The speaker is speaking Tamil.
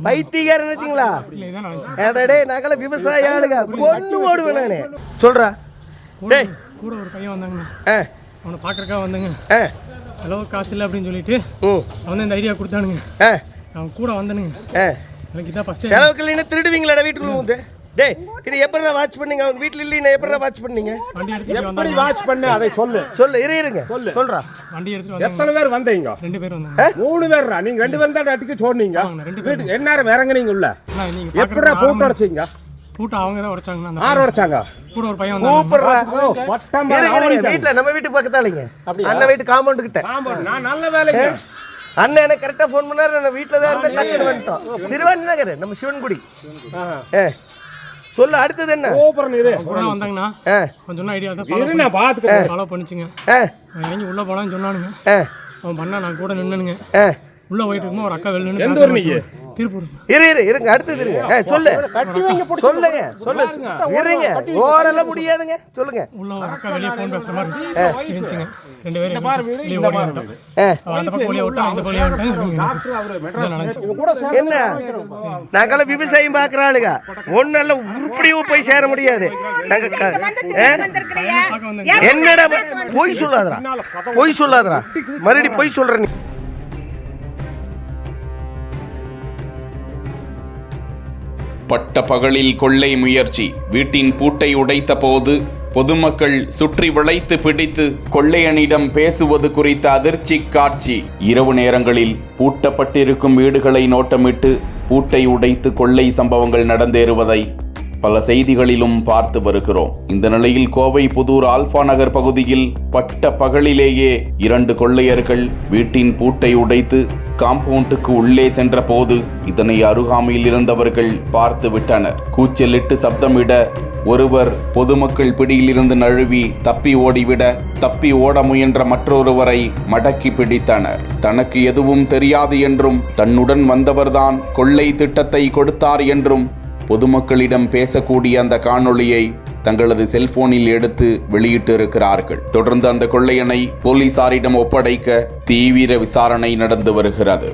பைத்தியக்காரன் நினைச்சீங்களா? நகல விவசாய ஆளுங்க கொண்டு ஓடுவேன் நானு. சொல்றா டேய், கூட ஒரு பையன் வந்தாங்கண்ணா, அவனை பார்க்கறக்காக வந்தேங்க. செலவு காசு இல்லை அப்படின்னு சொல்லிட்டு அவன் இந்த ஐடியா கொடுத்தானுங்க. அவன் கூட வந்தனுங்க. எனக்கு இதான் ஃபர்ஸ்ட். செலவுக்கு இல்லைன்னா திருடுவீங்களாடா வீட்டுக்குள்ள வந்து? டேய், இது எப்படி வாட்ச் பண்ணீங்க? அவங்க வீட்ல இல்லைன்னா எப்படி வாட்ச் பண்ணீங்க? எப்படி வாட்ச் பண்ண அதை சொல்லு. இருங்க சொல்றா. வண்டி எடுத்து எத்தனை பேர் வந்தீங்க? 2 பேர் வந்தாங்க. 3 பேரா? நீங்க 2 பேர் தான் அடிக்க சொன்னீங்க. வீட்டுக்கு என்ன இறங்குனீங்க உள்ள? எப்படிடா பூட்டு உடைச்சீங்க? பூட்டு அவங்க தான் உடைச்சாங்க. யார் உடைச்சாங்க? கூட ஒரு பையன் வந்தாங்க. கூப்பிடுறா. பட்டமா வீட்ல நம்ம வீட்டுக்கு பக்கத்தாலங்க. அண்ணன் வீட்டு காம்பவுண்ட் கிட்ட. நான் நல்ல வேலைங்க. அண்ணன் எனக்கு கரெக்டா ஃபோன் பண்ணாரு. நான் வீட்ல தான் இருந்தேன். டக்குனு வந்துட்டோம். சிறுவாணி நகர் நம்ம சிவன்குடி. சொல்லு, அடுத்தது என்ன? சூப்பர். நீரு கூட வந்தாங்கண்ணா. கொஞ்சம் ஐடியா தான் ஃபாலோ பண்ணிச்சுங்க. இறங்கி உள்ள போலான்னு சொன்னானுங்க. அவன் பண்ணா நான் கூட நின்னுங்க. உள்ள போயிட்டு இருக்கும்போது ஒரு அக்கா வெளில. எந்த ஊர் நீங்க? திருப்பூர். இருங்க, அடுத்தது இருங்க. சொல்லு. சொல்லுங்க. இருங்க, ஓடல முடியாதுங்க. சொல்லுங்க. உள்ள ஒரு அக்கா வெளியே ஃபோன் பேசுற மாதிரி இருந்துச்சுங்க. 2 பேரும் வெளியே ஓடி வந்துட்டோம். அந்த பக்கம் வெளியே விட்டா இந்த வெளியே விட்டேன். என்ன நாங்களாம் விவசாயம் பார்க்குற ஆளுங்க. ஒன்னல்ல உருப்படியும் போய் சேர முடியாது. என்னடா பொய் சொல்லாதடா. மறுபடியும் பொய் சொல்ற நீ. பட்ட பகலில் கொள்ளை முயற்சி. வீட்டின் பூட்டை உடைத்த போது பொதுமக்கள் சுற்றி வளைத்து பிடித்து கொள்ளையனிடம் பேசுவது குறித்த அதிர்ச்சி காட்சி. இரவு நேரங்களில் பூட்டப்பட்டிருக்கும் வீடுகளை நோட்டமிட்டு பூட்டை உடைத்து கொள்ளை சம்பவங்கள் நடந்தேறுவதை பல செய்திகளிலும் பார்த்து வருகிறோம். இந்த நிலையில் கோவை புதூர் ஆல்பா நகர் பகுதியில் பட்ட பகலிலேயே 2 கொள்ளையர்கள் வீட்டின் பூட்டை உடைத்து காம்பவுண்டுக்கு உள்ளே சென்ற போது இதனை அருகாமையில் இருந்தவர்கள் பார்த்து விட்டனர். கூச்சலிட்டு சப்தமிட ஒருவர் பொதுமக்கள் பிடியிலிருந்து நழுவி தப்பி ஓட முயன்ற மற்றொருவரை மடக்கி பிடித்தனர். தனக்கு எதுவும் தெரியாது என்றும் தன்னுடன் வந்தவர்தான் கொள்ளை திட்டத்தை கொடுத்தார் என்றும் பொதுமக்களிடம் பேசக்கூடிய அந்த காணொளியை தங்களது செல்போனில் எடுத்து வெளியிட்டு இருக்கிறார்கள். தொடர்ந்து அந்த கொள்ளையனை போலீசாரிடம் ஒப்படைக்க தீவிர விசாரணை நடந்து வருகிறது.